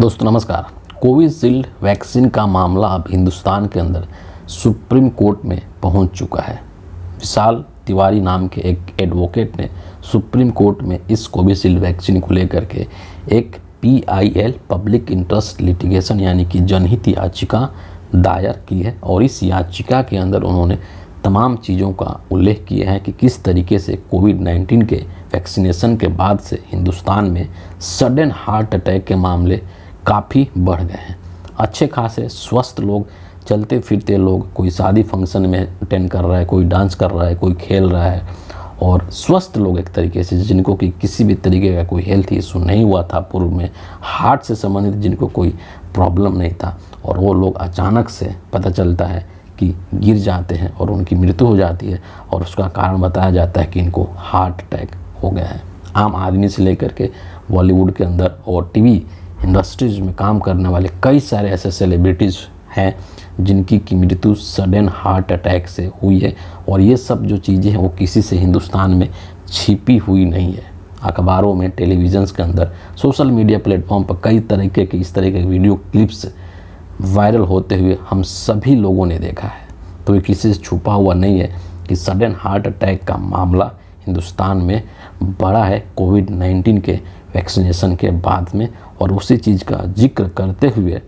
दोस्तों नमस्कार। Covishield vaccine का मामला अब हिंदुस्तान के अंदर सुप्रीम कोर्ट में पहुंच चुका है। विशाल तिवारी नाम के एक एडवोकेट ने सुप्रीम कोर्ट में इस कोविशील्ड वैक्सीन को लेकर के एक PIL पब्लिक इंटरेस्ट लिटिगेशन यानी कि जनहित याचिका दायर की है और इस याचिका के अंदर उन्होंने तमाम चीज़ों का उल्लेख किया है कि किस तरीके से कोविड-19 के वैक्सीनेशन के बाद से हिंदुस्तान में सडन हार्ट अटैक के मामले काफ़ी बढ़ गए हैं। अच्छे खासे स्वस्थ लोग, चलते फिरते लोग, कोई शादी फंक्शन में अटेंड कर रहा है, कोई डांस कर रहा है, कोई खेल रहा है, और स्वस्थ लोग एक तरीके से जिनको कि किसी भी तरीके का कोई हेल्थ इशू नहीं हुआ था पूर्व में, हार्ट से संबंधित जिनको कोई प्रॉब्लम नहीं था, और वो लोग अचानक से पता चलता है कि गिर जाते हैं और उनकी मृत्यु हो जाती है और उसका कारण बताया जाता है कि इनको हार्ट अटैक हो गया है। आम आदमी से लेकर के बॉलीवुड के अंदर और टीवी इंडस्ट्रीज में काम करने वाले कई सारे ऐसे सेलिब्रिटीज़ हैं जिनकी की मृत्यु सडन हार्ट अटैक से हुई है, और ये सब जो चीज़ें हैं वो किसी से हिंदुस्तान में छिपी हुई नहीं है। अखबारों में, टेलीविज़न्स के अंदर, सोशल मीडिया प्लेटफॉर्म पर कई तरीके के इस तरह के वीडियो क्लिप्स वायरल होते हुए हम सभी लोगों ने देखा है। तो ये किसी से छुपा हुआ नहीं है कि सडन हार्ट अटैक का मामला हिंदुस्तान में बढ़ा है कोविड-19 के वैक्सीनेशन के बाद में, और उसी चीज़ का जिक्र करते हुए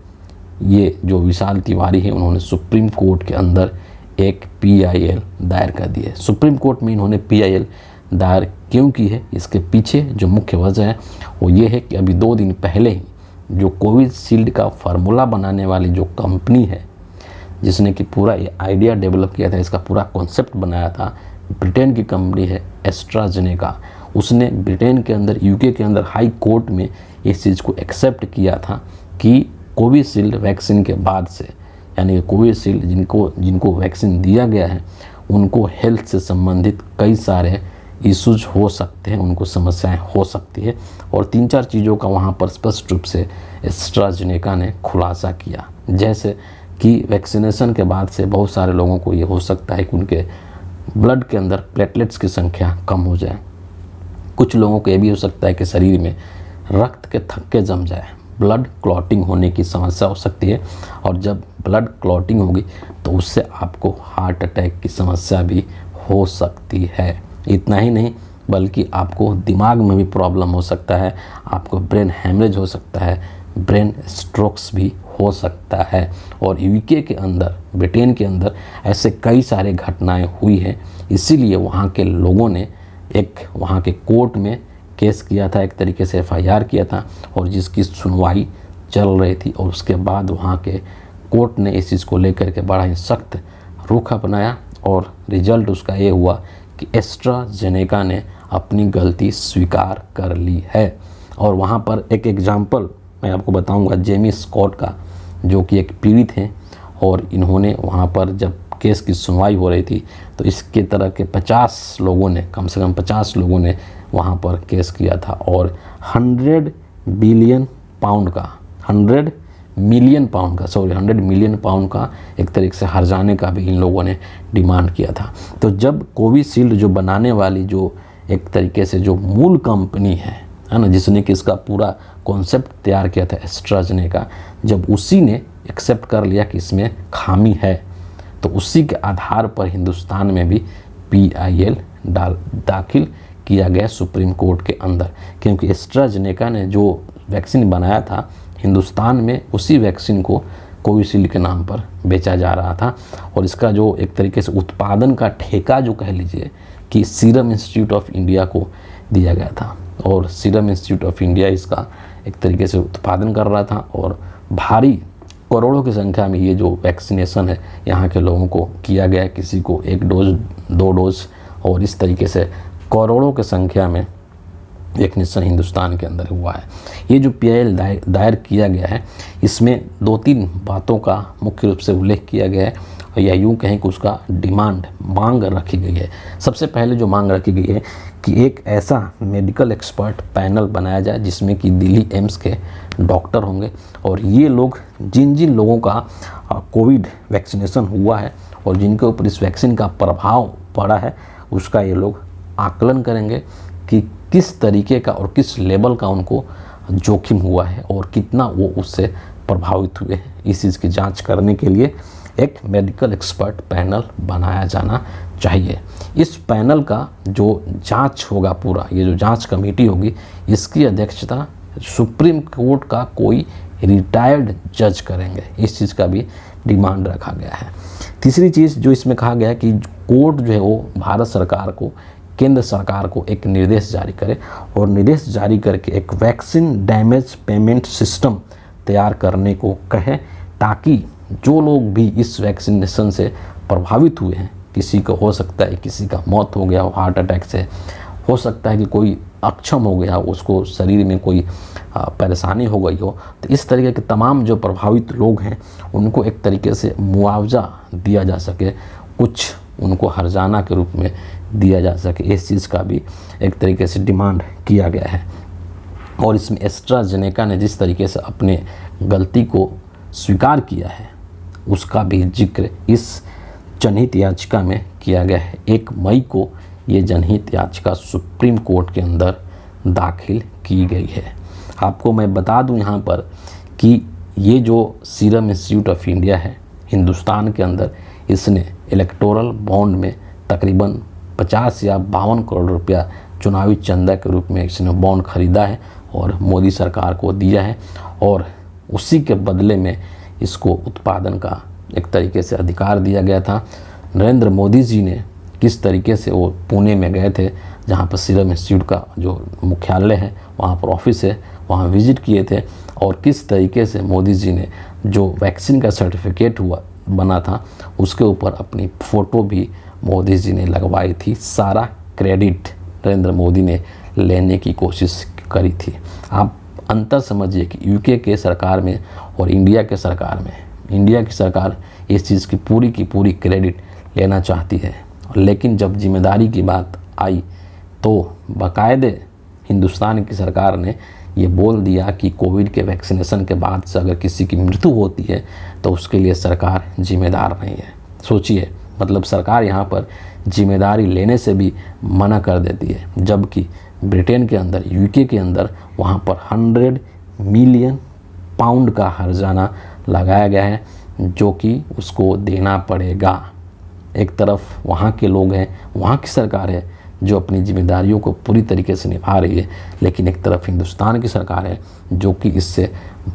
ये जो विशाल तिवारी हैं उन्होंने सुप्रीम कोर्ट के अंदर एक PIL दायर कर दी है। सुप्रीम कोर्ट में इन्होंने PIL दायर क्यों की है, इसके पीछे जो मुख्य वजह है वो ये है कि अभी 2 दिन पहले ही जो कोविशील्ड का फार्मूला बनाने वाली जो कंपनी है जिसने कि पूरा ये आइडिया डेवलप किया था, इसका पूरा कॉन्सेप्ट बनाया था, ब्रिटेन की कंपनी है एस्ट्राजेनेका, उसने ब्रिटेन के अंदर, UK के अंदर हाई कोर्ट में इस चीज़ को एक्सेप्ट किया था कि कोविशील्ड वैक्सीन के बाद से, यानी कोविशील्ड जिनको वैक्सीन दिया गया है उनको हेल्थ से संबंधित कई सारे इश्यूज हो सकते हैं, उनको समस्याएं हो सकती है, और 3-4 चीज़ों का वहाँ पर स्पष्ट रूप से एस्ट्राजेनेका ने खुलासा किया। जैसे कि वैक्सीनेशन के बाद से बहुत सारे लोगों को ये हो सकता है कि उनके ब्लड के अंदर प्लेटलेट्स की संख्या कम हो जाए। कुछ लोगों को ये भी हो सकता है कि शरीर में रक्त के थक्के जम जाए, ब्लड क्लॉटिंग होने की समस्या हो सकती है, और जब ब्लड क्लॉटिंग होगी तो उससे आपको हार्ट अटैक की समस्या भी हो सकती है। इतना ही नहीं बल्कि आपको दिमाग में भी प्रॉब्लम हो सकता है, आपको ब्रेन हैमरेज हो सकता है, ब्रेन स्ट्रोक्स भी हो सकता है। और UK के अंदर, ब्रिटेन के अंदर ऐसे कई सारे घटनाएं हुई हैं, इसीलिए वहाँ के लोगों ने एक वहाँ के कोर्ट में केस किया था, एक तरीके से FIR किया था, और जिसकी सुनवाई चल रही थी, और उसके बाद वहाँ के कोर्ट ने इस चीज़ को लेकर के बड़ा ही सख्त रुख अपनाया, और रिजल्ट उसका ये हुआ कि एस्ट्राजेनेका ने अपनी गलती स्वीकार कर ली है। और वहाँ पर एक एग्जाम्पल मैं आपको बताऊंगा जेमी स्कॉट का, जो कि एक पीड़ित हैं, और इन्होंने वहाँ पर जब केस की सुनवाई हो रही थी तो इसके तरह के 50 लोगों ने, कम से कम 50 लोगों ने वहाँ पर केस किया था, और 100 मिलियन पाउंड का 100 मिलियन पाउंड का एक तरीके से हर्जाने का भी इन लोगों ने डिमांड किया था। तो जब कोविशील्ड जो बनाने वाली जो एक तरीके से जो मूल कंपनी है ना, जिसने कि इसका पूरा कॉन्सेप्ट तैयार किया था एस्ट्राजेनेका, जब उसी ने एक्सेप्ट कर लिया कि इसमें खामी है, तो उसी के आधार पर हिंदुस्तान में भी PIL दाखिल किया गया सुप्रीम कोर्ट के अंदर, क्योंकि एस्ट्राजेनेका ने जो वैक्सीन बनाया था हिंदुस्तान में उसी वैक्सीन को कोविशील्ड के नाम पर बेचा जा रहा था, और इसका जो एक तरीके से उत्पादन का ठेका जो कह लीजिए कि सीरम इंस्टीट्यूट ऑफ इंडिया को दिया गया था, और सीरम इंस्टीट्यूट ऑफ इंडिया इसका एक तरीके से उत्पादन कर रहा था, और भारी करोड़ों की संख्या में ये जो वैक्सीनेशन है यहाँ के लोगों को किया गया है, किसी को 1 डोज 2 डोज, और इस तरीके से करोड़ों की संख्या में वैक्सीनेशन हिंदुस्तान के अंदर हुआ है। ये जो PIL दायर किया गया है इसमें 2-3 बातों का मुख्य रूप से उल्लेख किया गया है, या यूँ कहें कि उसका मांग रखी गई है। सबसे पहले जो मांग रखी गई है कि एक ऐसा मेडिकल एक्सपर्ट पैनल बनाया जाए जिसमें कि दिल्ली एम्स के डॉक्टर होंगे, और ये लोग जिन लोगों का कोविड वैक्सीनेशन हुआ है और जिनके ऊपर इस वैक्सीन का प्रभाव पड़ा है उसका ये लोग आकलन करेंगे कि किस तरीके का और किस लेवल का उनको जोखिम हुआ है और कितना वो उससे प्रभावित हुए हैं, इस चीज़ की जांच करने के लिए एक मेडिकल एक्सपर्ट पैनल बनाया जाना चाहिए। इस पैनल का जो जांच होगा, पूरा ये जो जांच कमेटी होगी, इसकी अध्यक्षता सुप्रीम कोर्ट का कोई रिटायर्ड जज करेंगे। इस चीज़ का भी डिमांड रखा गया है। तीसरी चीज़ जो इसमें कहा गया है कि कोर्ट जो है वो भारत सरकार को, केंद्र सरकार को एक निर्देश जारी करे और निर्देश जारी करके एक वैक्सीन डैमेज पेमेंट सिस्टम तैयार करने को कहे, ताकि जो लोग भी इस वैक्सीनेशन से प्रभावित हुए हैं, किसी को हो सकता है किसी का मौत हो गया हो हार्ट अटैक से, हो सकता है कि कोई अक्षम हो गया, उसको शरीर में कोई परेशानी हो गई हो, तो इस तरीके के तमाम जो प्रभावित लोग हैं उनको एक तरीके से मुआवजा दिया जा सके, कुछ उनको हर्जाना के रूप में दिया जा सके। इस चीज़ का भी एक तरीके से डिमांड किया गया है। और इसमें एस्ट्राजेनेका ने जिस तरीके से अपने गलती को स्वीकार किया है, उसका भी जिक्र इस जनहित याचिका में किया गया है। 1 मई को ये जनहित याचिका सुप्रीम कोर्ट के अंदर दाखिल की गई है। आपको मैं बता दूं यहाँ पर कि ये जो सीरम इंस्टीट्यूट ऑफ इंडिया है हिंदुस्तान के अंदर, इसने इलेक्टोरल बॉन्ड में तकरीबन 50 या 52 करोड़ रुपया चुनावी चंदा के रूप में इसने बॉन्ड खरीदा है और मोदी सरकार को दिया है, और उसी के बदले में इसको उत्पादन का एक तरीके से अधिकार दिया गया था। नरेंद्र मोदी जी ने किस तरीके से वो पुणे में गए थे, जहाँ पर सीरम इंस्टीट्यूट का जो मुख्यालय है, वहाँ पर ऑफिस है, वहाँ विजिट किए थे, और किस तरीके से मोदी जी ने जो वैक्सीन का सर्टिफिकेट बना था उसके ऊपर अपनी फ़ोटो भी मोदी जी ने लगवाई थी। सारा क्रेडिट नरेंद्र मोदी ने लेने की कोशिश करी थी। आप अंतर समझिए कि यूके के सरकार में और इंडिया के सरकार में, इंडिया की सरकार इस चीज़ की पूरी क्रेडिट लेना चाहती है, लेकिन जब जिम्मेदारी की बात आई तो बाकायदे हिंदुस्तान की सरकार ने ये बोल दिया कि कोविड के वैक्सीनेशन के बाद से अगर किसी की मृत्यु होती है तो उसके लिए सरकार जिम्मेदार नहीं है। सोचिए, मतलब सरकार यहाँ पर जिम्मेदारी लेने से भी मना कर देती है, जबकि ब्रिटेन के अंदर, यूके के अंदर वहाँ पर 100 मिलियन पाउंड का हर्जाना लगाया गया है, जो कि उसको देना पड़ेगा। एक तरफ वहाँ के लोग हैं, वहाँ की सरकार है जो अपनी जिम्मेदारियों को पूरी तरीके से निभा रही है, लेकिन एक तरफ हिंदुस्तान की सरकार है जो कि इससे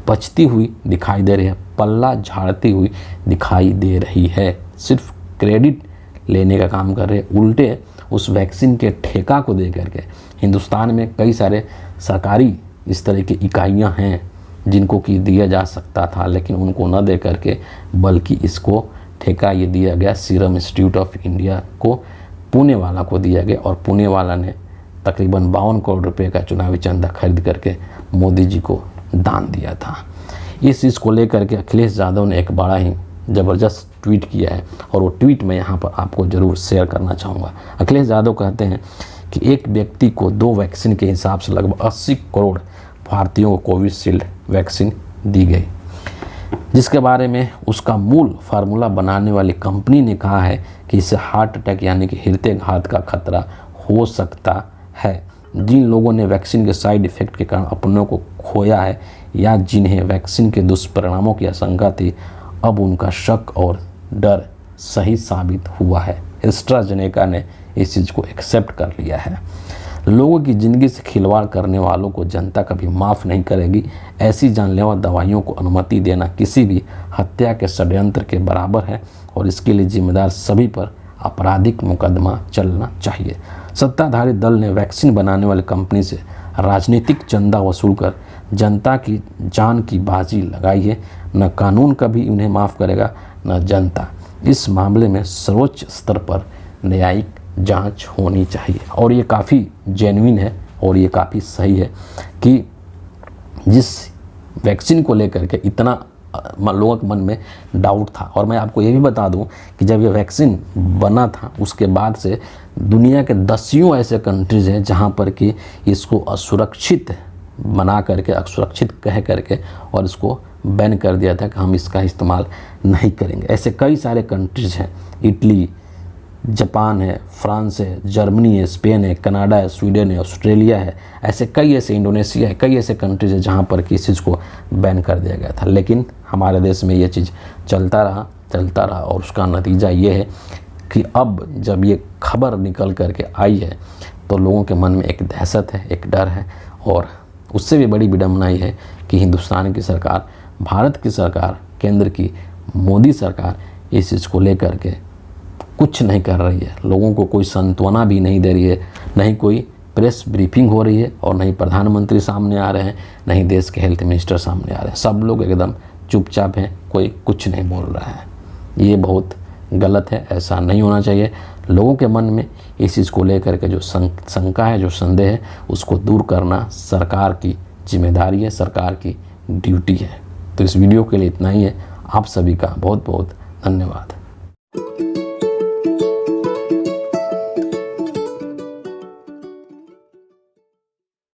बचती हुई दिखाई दे रही है, पल्ला झाड़ती हुई दिखाई दे रही है, सिर्फ क्रेडिट लेने का काम कर रहे हैं। उल्टे उस वैक्सीन के ठेका को दे करके, हिंदुस्तान में कई सारे सरकारी इस तरह की इकाइयाँ हैं जिनको कि दिया जा सकता था, लेकिन उनको न दे करके बल्कि इसको ठेका ये दिया गया सीरम इंस्टीट्यूट ऑफ इंडिया को, पुणे वाला को दिया गया, और पुणे वाला ने तकरीबन 52 करोड़ रुपए का चुनावी चंदा खरीद करके मोदी जी को दान दिया था। इस चीज़ को लेकर के अखिलेश यादव ने एक बड़ा ही ज़बरदस्त ट्वीट किया है, और वो ट्वीट मैं यहाँ पर आपको ज़रूर शेयर करना चाहूँगा। अखिलेश यादव कहते हैं कि एक व्यक्ति को 2 वैक्सीन के हिसाब से लगभग 80 करोड़ भारतीयों को कोविशील्ड वैक्सीन दी गई, जिसके बारे में उसका मूल फार्मूला बनाने वाली कंपनी ने कहा है कि इससे हार्ट अटैक यानी कि हृदयाघात का खतरा हो सकता है। जिन लोगों ने वैक्सीन के साइड इफ़ेक्ट के कारण अपनों को खोया है या जिन्हें वैक्सीन के दुष्परिणामों की आशंका थी, अब उनका शक और डर सही साबित हुआ है। एस्ट्राजेनेका ने इस चीज़ को एक्सेप्ट कर लिया है। लोगों की ज़िंदगी से खिलवाड़ करने वालों को जनता कभी माफ़ नहीं करेगी। ऐसी जानलेवा दवाइयों को अनुमति देना किसी भी हत्या के षड्यंत्र के बराबर है, और इसके लिए जिम्मेदार सभी पर आपराधिक मुकदमा चलना चाहिए। सत्ताधारी दल ने वैक्सीन बनाने वाली कंपनी से राजनीतिक चंदा वसूल कर जनता की जान की बाजी लगाई है। न कानून कभी उन्हें माफ़ करेगा, न जनता। इस मामले में सर्वोच्च स्तर पर न्यायिक जांच होनी चाहिए। और ये काफ़ी जेन्युइन है और ये काफ़ी सही है कि जिस वैक्सीन को लेकर के इतना लोगों के मन में डाउट था, और मैं आपको ये भी बता दूं कि जब ये वैक्सीन बना था उसके बाद से दुनिया के दसियों ऐसे कंट्रीज़ हैं जहां पर कि इसको असुरक्षित बना करके, असुरक्षित कह करके और इसको बैन कर दिया था कि हम इसका इस्तेमाल नहीं करेंगे। ऐसे कई सारे कंट्रीज़ हैं, इटली, जापान है, फ्रांस है, जर्मनी है, स्पेन है, कनाडा है, स्वीडन है, ऑस्ट्रेलिया है, ऐसे कई ऐसे, इंडोनेशिया है, कई ऐसे कंट्रीज है जहाँ पर कि इस चीज़ को बैन कर दिया गया था। लेकिन हमारे देश में ये चीज़ चलता रहा और उसका नतीजा ये है कि अब जब ये खबर निकल कर के आई है तो लोगों के मन में एक दहशत है, एक डर है। और उससे भी बड़ी विडंबना ये है कि हिंदुस्तान की सरकार, भारत की सरकार, केंद्र की मोदी सरकार इस चीज़ को लेकर के कुछ नहीं कर रही है। लोगों को कोई सांत्वना भी नहीं दे रही है, नहीं कोई प्रेस ब्रीफिंग हो रही है और नहीं प्रधानमंत्री सामने आ रहे हैं, नहीं देश के हेल्थ मिनिस्टर सामने आ रहे हैं। सब लोग एकदम चुपचाप हैं, कोई कुछ नहीं बोल रहा है। ये बहुत गलत है, ऐसा नहीं होना चाहिए। लोगों के मन में इस चीज़ को लेकर के जो शंका है, जो संदेह है, उसको दूर करना सरकार की जिम्मेदारी है, सरकार की ड्यूटी है। तो इस वीडियो के लिए इतना ही है। आप सभी का बहुत बहुत धन्यवाद।